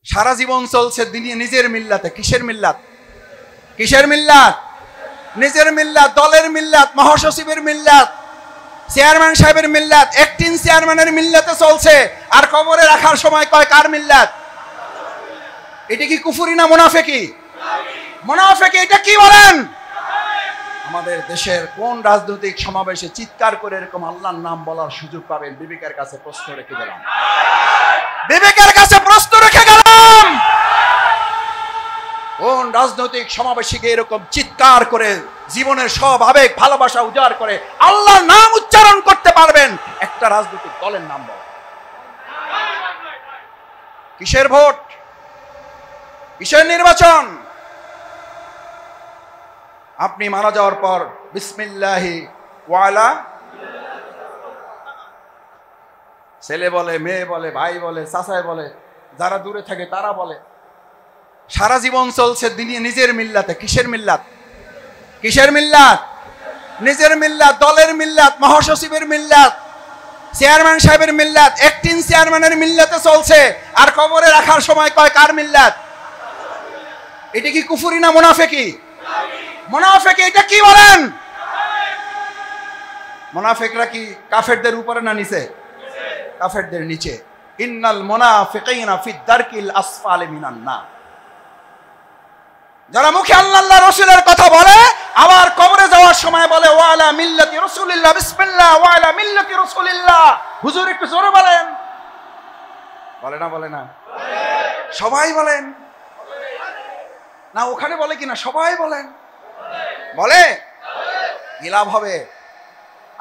সারা জীবন চলছে নিজের মিল্লাতে। কিসের মিল্লাত? কিসের মিল্লাত? নিজের মিল্লাত, দলের মিল্লাত, মহাসচিবের মিল্লাত, চেয়ারম্যান সাহেবের মিল্লাত, অ্যাক্টিং চেয়ারম্যানের মিল্লাতে চলছে। আর কবরে রাখার সময় কয় কার মিল্লাত? এটা কি কুফরি না মুনাফিকি? মুনাফিকি। এটা কি বলেন? আমাদের দেশের কোন রাজনৈতিক সমাবেশে চিৎকার করে এরকম আল্লাহর নাম বলার সুযোগ পাবেন? বিবেকের কাছে প্রশ্ন রেখে গেলাম, বিবেকের কাছে প্রশ্ন রেখে গেলাম। কোন রাজনৈতিক সমাবেশে এরকম চিৎকার করে জীবনের সব আবেগ ভালোবাসা উজাড় করে আল্লাহর নাম উচ্চারণ করতে পারবেন? একটা রাজনৈতিক দলের নাম বলেন। কিসের ভোট? কিসের নির্বাচন? আপনি মারা যাওয়ার পর বিসমিল্লাহি ওয়ালা, ছেলে বলে, মেয়ে বলে, ভাই বলে, চাচাই বলে, যারা দূরে থাকে তারা বলে। সারা জীবন চলছে নিজের মিল্লাতে। কিসের মিল্লাত? কিসের মিল্লাত? নিজের মিল্লাত, দলের মিল্লাত, মহাসচিবের মিল্লাত, চেয়ারম্যান সাহেবের মিল্লাত, অ্যাক্টিং চেয়ারম্যানের মিল্লাতে চলছে। আর কবরে রাখার সময় কয় কার মিল্লাত? এটা কি কুফরি না মুনাফিকি? মুনাফিকি। এটা কি বলেন? মুনাফিকরা কি কাফেরদের উপরে না নিচে? কাফেরদের নিচে। ইন্নাল মুনাফিকিনা ফিদ দারকিল আসফালি মিনান নার। যারা মুখে আল্লাহ রাসূলের কথা বলে আবার কবরে যাওয়ার সময় বলে ওয়ালা মিল্লাতি রাসূলিল্লাহ, বিসমিল্লাহ ওয়ালা মিল্লাতি রাসূলিল্লাহ। হুজুর একটু জোরে বলেন। বলে না? বলে না? সবাই বলেন না? ওখানে বলে কিনা? সবাই বলেন। বলে? কি লাভ হবে?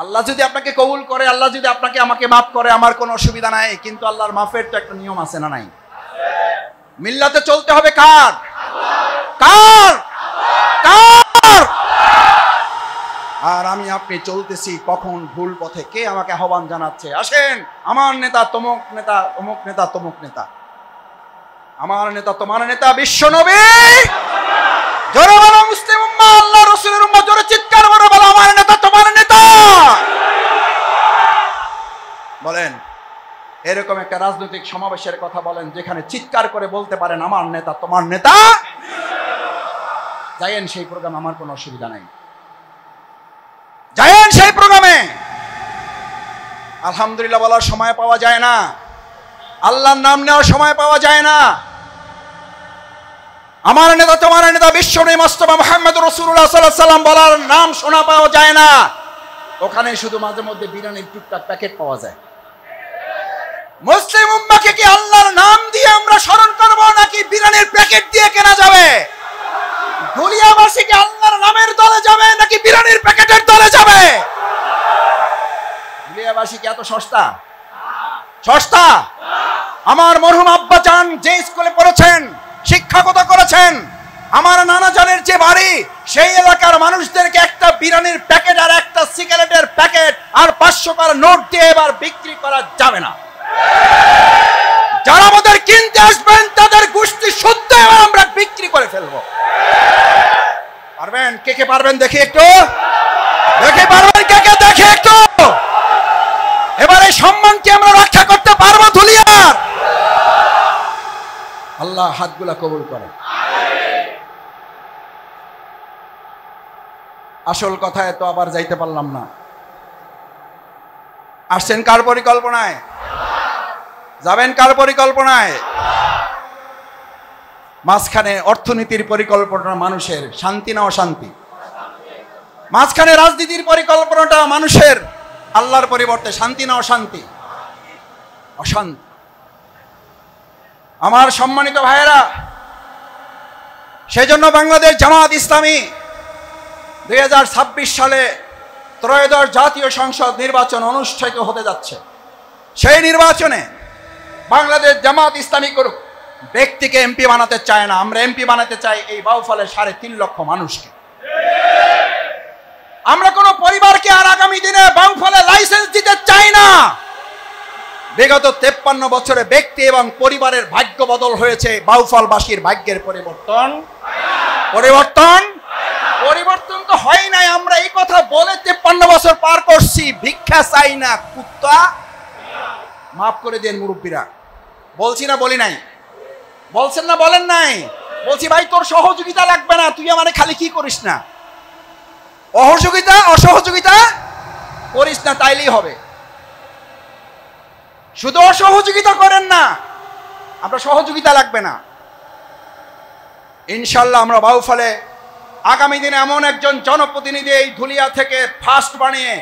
আল্লাহ যদি আপনাকে কবুল করে, আল্লাহ যদি আপনাকে আমাকে মাফ করে, আমার কোনো অসুবিধা নাই। কিন্তু আল্লাহর মাফের তো একটা নিয়ম আছে না নাই? মিল্লাতে চলতে হবে কার? কার? কার? আর আমি আপনি চলতেছি কখন ভুল পথে। কে আমাকে আহ্বান জানাচ্ছে, আসেন আমার নেতা তমুক নেতা, অমুক নেতা, তমুক নেতা। আমার নেতা তোমার নেতা বিশ্বনবী। জোরে বলো মুসলিম উম্মাহ, আল্লাহ রাসূলের উম্মাহ, জোরে চিৎকার করে বলো আমার নেতা তোমার নেতা। বলেন এরকম একটা রাজনৈতিক সমাবেশের কথা বলেন যেখানে চিৎকার করে বলতে পারেন আমার নেতা তোমার নেতা। যায়েন সেই প্রোগ্রাম, আমার কোনো অসুবিধা নাই। যায়েন সেই প্রোগ্রামে। আলহামদুলিল্লাহ বলার সময় পাওয়া যায় না, আল্লাহর নাম নেওয়ার সময় পাওয়া যায় না। আমার নেতা তোমার নেতা বিশ্বনবী মুস্তাফা মুহাম্মদুর রাসূলুল্লাহ সাল্লাল্লাহু আলাইহি ওয়াসাল্লাম বলার নাম শোনা পাওয়া যায় না। ওখানে শুধু মাঝে মধ্যে বিরিয়ানির টুকটাক প্যাকেট পাওয়া যায়। মুসলিম উম্মাহকে কি আল্লাহর নাম দিয়ে আমরা স্মরণ করব নাকি বিরিয়ানির প্যাকেট দিয়ে কেনা যাবে? দুনিয়াবাসী কি আল্লাহর নামের দলে যাবে নাকি বিরিয়ানির প্যাকেটের দলে যাবে? দুনিয়াবাসী কি এত সস্তা? সস্তা? আমার মরহুম আব্বা জান যে স্কুলে পড়েছেন, শিক্ষকতা করেছেন, আমার নানা জানের যে বাড়ি, সেই এলাকার মানুষদেরকে একটা বিরিয়ানির প্যাকেট আর একটা সিগারেটের প্যাকেট আর 500 টাকার নোট দিয়ে এবার বিক্রি করা যাবে না। যারা আমাদের কিনতে আসবেন তাদের গোষ্ঠী শুদ্ধ এবার আমরা বিক্রি করে ফেলবো। পারবেন? কে কে পারবেন দেখি একটু? দেখে পারবেন কে কে? দেখে একটু। এবারে সম্মানকে আমরা রক্ষা করতে পারবো ধুলিয়ার? আল্লাহ হাতগুলা কবুল করে। আসল কথায় তো আবার যাইতে পারলাম না। আসছেন কার পরিকল্পনায়? যাবেন কার পরিকল্পনায়? মাঝখানে অর্থনীতির পরিকল্পনা মানুষের, শান্তি না অশান্তি? মাঝখানে রাজনীতির পরিকল্পনাটা মানুষের, আল্লাহর পরিবর্তে শান্তি না অশান্তি? অশান্তি। আমার সম্মানিত ভাইয়েরা, সেজন্য বাংলাদেশ জামাত ইসলামী 2026 সালে ত্রয়োদশ জাতীয় সংসদ নির্বাচন অনুষ্ঠিত হতে যাচ্ছে। সেই নির্বাচনে বাংলাদেশ জামাত ইসলামী করুক ব্যক্তিকে এমপি বানাতে চায় না, আমরা এমপি বানাতে চাই এই বাউফলের 3.5 লক্ষ মানুষকে। আমরা কোন পরিবারকে আর আগামী দিনে বাউফলে লাইসেন্স দিতে চাই না। বিগত 53 বছরে ব্যক্তি এবং পরিবারের ভাগ্য বদল হয়েছে, বাউফলবাসীর ভাগ্যের পরিবর্তন পরিবর্তন তো হয় নাই। আমরা এই কথা বলে 53 বছর পার করছি। ভিক্ষা চাই না কুত্তা, মাফ করে দেন মুরব্বীরা। বলছি না বলি নাই? বলছেন না বলেন নাই? বলছি ভাই তোর সহযোগিতা লাগবে না, তুই আমারে খালি কি করিস না, অসহযোগিতা করিস না, তাইলেই হবে। শুধু অসহযোগিতা করেন না, আমরা সহযোগিতা লাগবে না। ইনশাল্লাহ আমরা বাউফলে আগামী দিনে এমন একজন জনপ্রতিনিধি এই ধুলিয়া থেকে ফার্স্ট বানিয়ে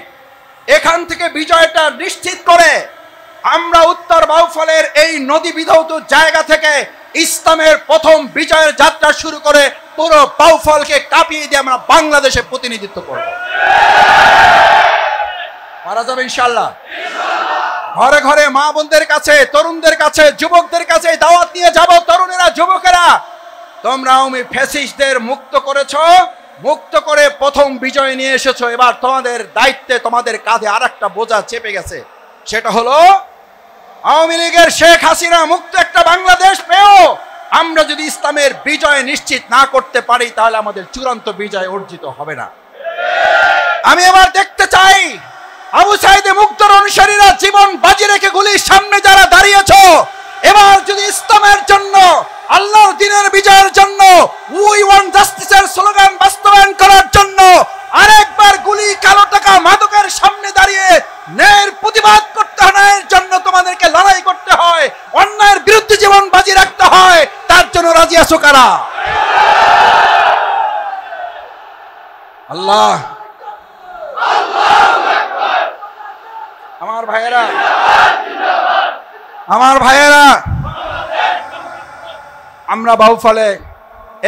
এখান থেকে বিজয়টা নিশ্চিত করে আমরা উত্তর বাউফলের এই নদী বিধৌত জায়গা থেকে ইসলামের প্রথম বিজয়ের যাত্রা শুরু করে পুরো বাউফলকে কাঁপিয়ে দিয়ে আমরা বাংলাদেশে প্রতিনিধিত্ব করব। পারা যাবে ইনশাল্লাহ। ঘরে ঘরে মা বোনদের কাছে, তরুণদের কাছে, যুবকদের কাছে দাওয়াত নিয়ে যাব। তরুণেরা, যুবকেরা, তোমরা আওয়ামী ফ্যাসিস্টদের মুক্ত করেছো, মুক্ত করে প্রথম বিজয় নিয়ে এসেছো। এবার তোমাদের দায়িত্বে, তোমাদের কাঁধে আরেকটা বোঝা চেপে গেছে, সেটা হলো আওয়ামী লীগের শেখ হাসিনা মুক্ত একটা বাংলাদেশ পেও আমরা যদি ইসলামের বিজয় নিশ্চিত না করতে পারি তাহলে আমাদের চূড়ান্ত বিজয় অর্জিত হবে না। আমি এবার দেখতে চাই আবু সাইদে মুক্তর অনুসারীরা জীবন বাজি রেখে গুলির সামনে যারা দাঁড়িয়েছো, এবার যদি ইসলামের জন্য, আল্লাহর দ্বীনের বিজয়ের জন্য, উই ওয়ান্ট জাস্টিসের স্লোগান বাস্তবায়ন করার জন্য আরেকবার গুলি, কালো টাকা, মাদকের সামনে দাঁড়িয়ে ন্যায়ের প্রতিবাদ করতে হয়, ন্যায়ের জন্য তোমাদেরকে লড়াই করতে হয়, অন্যায়ের বিরুদ্ধে জীবন বাজি রাখতে হয়, তার জন্য রাজি আছো কারা? আল্লাহ, আমার ভাইয়েরা, আমরা বাউফলে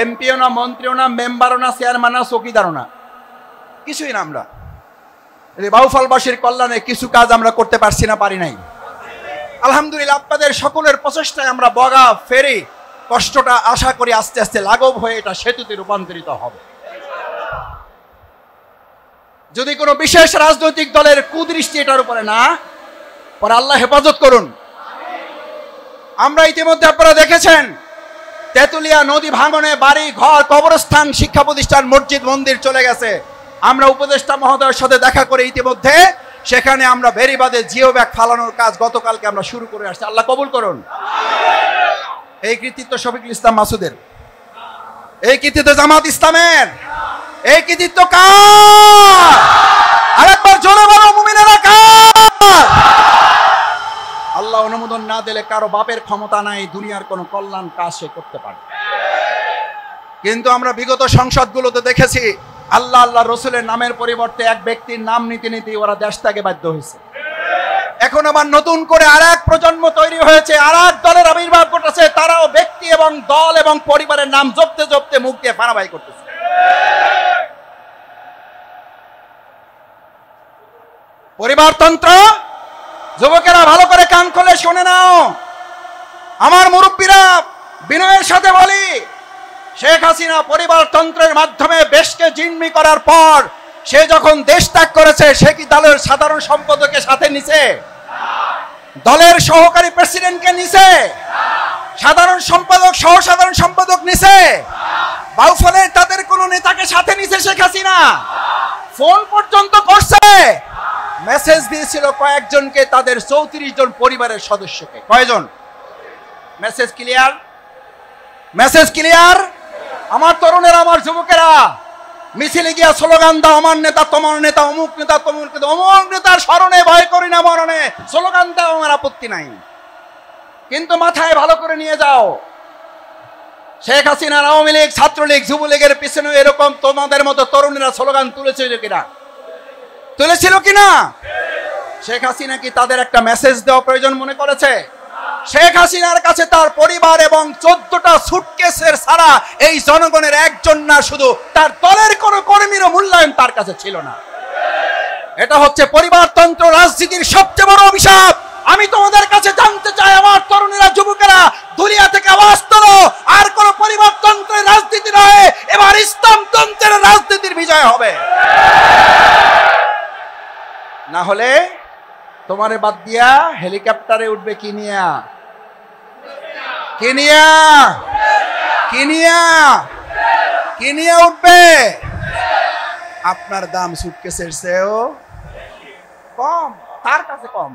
এমপিও না, মন্ত্রীও না, মেম্বারও না, চেয়ারম্যান না, চৌকিদারও না, কিছুই না। আমরা বাউফলবাসীর কল্যাণে কিছু কাজ আমরা করতে পারছি না, পারি নাই। আলহামদুলিল্লাহ আপনাদের সকলের প্রচেষ্টায় আমরা বগা ফেরি কষ্টটা আশা করি আস্তে আস্তে লাঘব হয়ে এটা সেতুতে রূপান্তরিত হবে। যদি কোনো বিশেষ রাজনৈতিক দলের কুদৃষ্টি এটার উপরে না পরে আল্লাহ হেফাজত করুন। আমরা ইতিমধ্যে আপনারা দেখেছেন তেতুলিয়া নদী ভাঙনে বাড়ি ঘর, কবরস্থান, শিক্ষা প্রতিষ্ঠান, মসজিদ, মন্দির চলে গেছে। আমরা উপদেষ্টা মহোদয়ের সাথে দেখা করে ইতিমধ্যে সেখানে আমরা বেরিবাদে জিও ব্যাগ ফালানোর কাজ গতকালকে আমরা শুরু করে আসছি। আল্লাহ কবুল করুন। এই কৃতিত্ব শফিকুল ইসলাম মাসুদের, এই কৃতিত্ব জামাত ইসলামের, এই কৃতিত্ব কার? আরেকবার জোরে বলো মুমিনেরা, কার? আল্লাহ অনুমোদন না দিলে কারো বাপের ক্ষমতা নাই দুনিয়ার কোনো কল্যাণ কাজ সে করতে পারে। কিন্তু আমরা বিগত সংসদগুলোতে দেখেছি আল্লাহ আল্লাহ রসুলের নামের পরিবর্তে এক ব্যক্তির নাম নিতে নিতে ওরা দেশ ত্যাগে বাধ্য হয়েছে। এখন আবার নতুন করে আর এক প্রজন্ম তৈরি হয়েছে, আর এক দলের আবির্ভাব ঘটেছে, তারাও ব্যক্তি এবং দল এবং পরিবারের নাম জপতে জপতে মুখ দিয়ে ফানাবাই করতেছে। পরিবারতন্ত্র, যুবকেরা ভালো করে কান খুলে শুনে নাও। আমার মুরব্বীরা বিনয়ের সাথে বলি, শেখ হাসিনা পরিবারতন্ত্রের মাধ্যমে দেশকে জিম্মি করার পর সে যখন দেশ ত্যাগ করেছে, সে কি দলের সাধারণ সম্পাদককে সাথে নিছে? দলের সহকারী প্রেসিডেন্টকে নিছে? সাধারণ সম্পাদক, সহ সাধারণ সম্পাদক নিছে? বাউফলের তাদের কোন নেতাকে সাথে নিছে শেখ হাসিনা? ফোন পর্যন্ত করছে, মেসেজ দিয়েছিল কয়েকজনকে, তাদের 34 জন পরিবারের সদস্যকে। কয়জন? Message clear? Message clear? আমার তরুণেরা, আমার যুবকেরা, মিছিলে গিয়া স্লোগান দাও, আমার নেতা তোমার নেতা, অমুক নেতা তমুক নেতা, অমুক নেতার স্মরণে ভয় করি না মরণে, স্লোগান দাও, আমার আপত্তি নাই, কিন্তু মাথায় ভালো করে নিয়ে যাও শেখ হাসিনার আওয়ামী লীগ, ছাত্রলীগ, যুবলীগের পিছনে এরকম তোমাদের মতো তরুণেরা স্লোগান তুলেছিল কিনা? তুলেছিল কিনা? শেখ হাসিনা কি তাদের একটা মেসেজ দেওয়া প্রয়োজন মনে করেছে? শেখ হাসিনার কাছে তার পরিবার এবং 14টা সুটকেসের ছাড়া এই জনগণের একজন না, শুধু তার দলের কোন কর্মীরও মূল্যায়ন তার কাছে ছিল না। এটা হচ্ছে পরিবারতন্ত্র রাজনীতির সবচেয়ে বড় অভিশাপ। আমি তোমাদের কাছে জানতে চাই, আমার তরুণেরা, যুবকেরা, দুনিয়া থেকে আওয়াজ তোলো, আর কোন পরিবারতন্ত্রের রাজনীতি নয়, এবার ইসলামতন্ত্রের রাজনীতির বিজয় হবে। না হলে তোমারে বাদ দিয়া হেলিকপ্টারে উঠবে কিনিয়া, কিনিয়া, কিনিয়া, কিনিয়া উঠবে। আপনার দাম সুটকেসের চেয়েও কম, তার কাছে কম।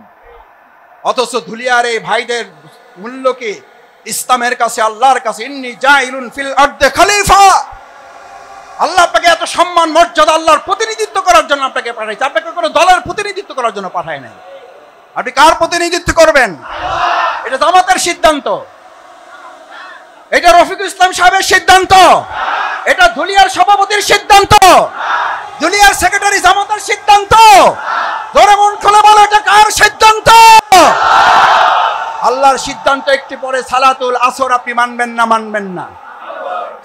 অথচ ধুলিয়ার এই ভাইদের মূল্য কি ইসলামের কাছে, আল্লাহর কাছে ইন্নী জাইলুন ফিল আরদে খলিফা, আল্লাহ আপনাকে এত সম্মান মর্যাদা আল্লাহর প্রতিনিধিত্ব করার জন্য আপনাকে পাঠাইছে, আপনাকে কোনো দলের প্রতিনিধিত্ব করার জন্য পাঠায় নাই। আপনি কার প্রতিনিধিত্ব করবেন? এটা জামাতের সিদ্ধান্ত, এটা রফিকুল ইসলাম সাহেবের সিদ্ধান্ত, এটা ধুলিয়ার সভাপতির সিদ্ধান্ত, ধুলিয়ার সেক্রেটারি জামাতের সিদ্ধান্ত। জোরে মন খুলে বলো, এটা কার সিদ্ধান্ত? আল্লাহর সিদ্ধান্ত। একটি পরে সালাতুল আসর আপনি মানবেন না? মানবেন না।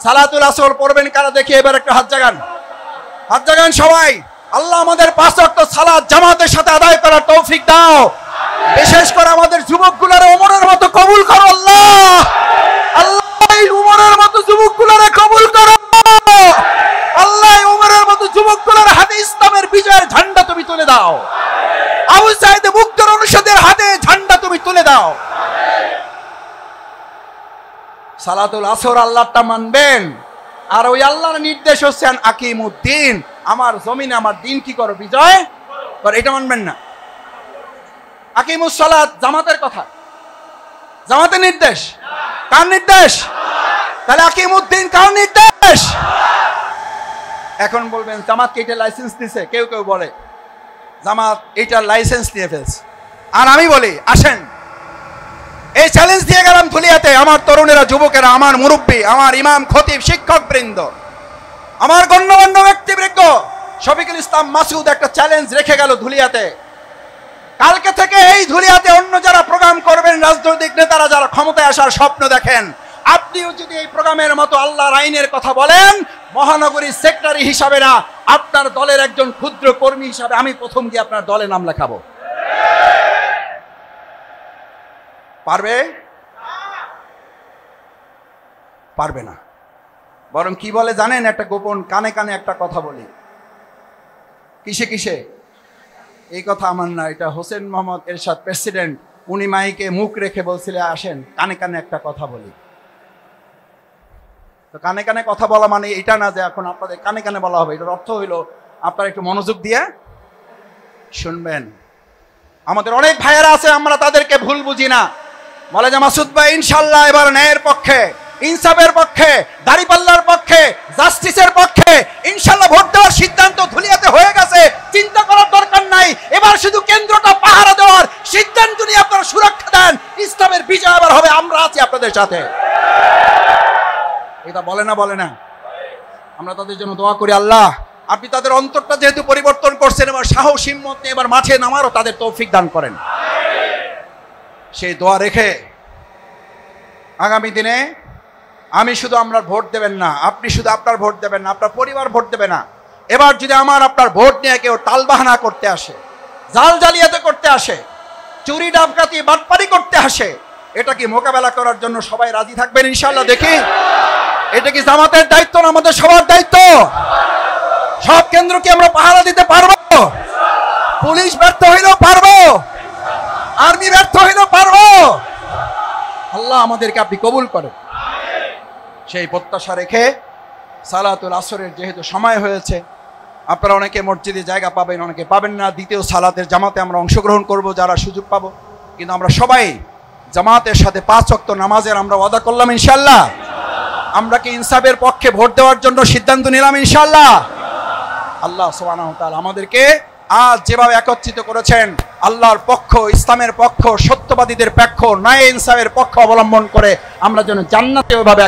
সালাতুল আসর পড়বেন কারা দেখি? এবার একটা হাত জাগান, হাত জাগান সবাই। আল্লাহ আমাদের 5 ওয়াক্ত সালাত জামাতের সাথে আদায় করার তৌফিক দাও। বিশেষ করে আমাদের যুবকগুলোরে ওমরের মতো কবুল করো আল্লাহ। আল্লাহ ওমরের মতো যুবকগুলোরে কবুল করো আল্লাহ। ওমরের মতো যুবকগুলোর হাতে ইসলামের বিজয়ের ঝান্ডা তুমি তুলে দাও। আবু সাঈদ মুক্তার অনুষদের হাতে ঝান্ডা তুমি তুলে দাও। সালাতুল আসর আল্লাহটা মানবেন, আর ওই আল্লাহর নির্দেশ হচ্ছে আকিমুদ্দিন, আমার জমিনে আমার দিন কি করো? বিজয় করো। এটা মানবেন না। আকিমুস সালাত জামাতের কথা, জামাতের নির্দেশ। কার নির্দেশ? তাহলে আকিমুদ্দিন কার নির্দেশ? এখন বলবেন জামাতকে এটা লাইসেন্স দিছে? কেউ কেউ বলে জামাত এইটার লাইসেন্স নিয়ে ফেলছে। আর আমি বলি আসেন, এই চ্যালেঞ্জ দিয়ে গেলাম ধুলিয়াতে, আমার তরুণেরা, যুবকেরা, আমার মুরব্বী, আমার ইমাম, খতিব, শিক্ষক বৃন্দ, আমার গণ্যমান্য ব্যক্তিবৃন্দ, শফিকুল ইসলাম মাসুদ একটা চ্যালেঞ্জ রেখে গেল ধুলিয়াতে। কালকে থেকে এই ধুলিয়াতে অন্য যারা প্রোগ্রাম করবেন, রাজনৈতিক নেতারা যারা ক্ষমতায় আসার স্বপ্ন দেখেন, আপনিও যদি এই প্রোগ্রামের মতো আল্লাহর আইনের কথা বলেন, মহানগরীর সেক্রেটারি হিসাবে না, আপনার দলের একজন ক্ষুদ্র কর্মী হিসাবে আমি প্রথম গিয়ে আপনার দলে নাম লেখাবো। পারবে? পারবে না। বরং কি বলে জানেন? একটা গোপন কানে কানে একটা কথা বলি। কিসে কিসে? এই কথা আমার না, এটা হোসেন মোহাম্মদ এরশাদ প্রেসিডেন্ট, উনি মাইকে মুখ রেখে বলছিলে আসেন কানে কানে একটা কথা বলি। তো কানে কানে কথা বলা মানে এটা না যে এখন আপনাদের কানে কানে বলা হবে। এটার অর্থ হইল আপনারা একটু মনোযোগ দিয়ে শুনবেন। আমাদের অনেক ভাইয়েরা আছে, আমরা তাদেরকে ভুল বুঝি না। বলে যে মাসুদ ভাই ইনশাল্লাহ এবার ন্যায়ের পক্ষে, ইনসাফের পক্ষে, দাড়িপাল্লার পক্ষে, জাস্টিসের পক্ষে ইনশাল্লাহ ভোট দেওয়ার সিদ্ধান্ত ধুলিয়াতে হয়ে গেছে, চিন্তা করার দরকার নাই। এবার শুধু কেন্দ্রটা পাহারা দেওয়ার সিদ্ধান্ত নিয়ে আপনারা সুরক্ষা দেন, ইসলামের বিজয় আবার হবে। আমরা আছি আপনাদের সাথে। এটা বলে না? বলে না? আমরা তাদের জন্য দোয়া করি, আল্লাহ আপনি তাদের অন্তরটা যেহেতু পরিবর্তন করছেন, এবার সাহস হিম্মত নিয়ে এবার মাঠে নামারও তাদের তৌফিক দান করেন। সেই দোয়া রেখে আগামী দিনে আমি শুধু আমরা ভোট দেবেন না, আপনি শুধু আপনার ভোট দেবেন না, আপনার পরিবার ভোট দেবে না। এবার যদি আমার আপনার ভোট নিয়ে কেউ টালবাহানা করতে আসে, জাল জালিয়াতি করতে আসে, চুরি ডাকাতি বাটপারি করতে আসে, এটা কি মোকাবেলা করার জন্য সবাই রাজি থাকবেন ইনশাআল্লাহ? দেখি এটা কি জামাতের দায়িত্ব না আমাদের সবার দায়িত্ব? সব কেন্দ্র কি আমরা পাহারা দিতে পারবো? পুলিশ ব্যর্থ হইলেও পারবো, আর্মি ব্যর্থ হইলেও পারবো। আল্লাহ আমাদেরকে আপনি কবুল করেন। সেই প্রত্যাশা রেখে সালাতুল আসরের যেহেতু সময় হয়েছে, আপনারা অনেকে মসজিদে জায়গা পাবেন, অনেকে পাবেন না। দ্বিতীয় সালাতের জামাতে আমরা অংশগ্রহণ করব যারা সুযোগ পাবো, কিন্তু আমরা সবাই জামাতের সাথে 5 ওয়াক্ত নামাজের আমরা ওয়াদা করলাম ইনশাআল্লাহ। আমরা কি ইনসাফের পক্ষে ভোট দেওয়ার জন্য সিদ্ধান্ত নিলাম ইনশাআল্লাহ? আল্লাহ সুবহানাহু ওয়া তাআলা আমাদেরকে আজ যেভাবে একত্রিত করেছেন, আল্লাহর পক্ষ, ইসলামের পক্ষ, সত্যবাদীদের পক্ষ, ন্যায় ইনসাফের পক্ষ অবলম্বন করে আমরা যেন জান্নাতে ওইভাবে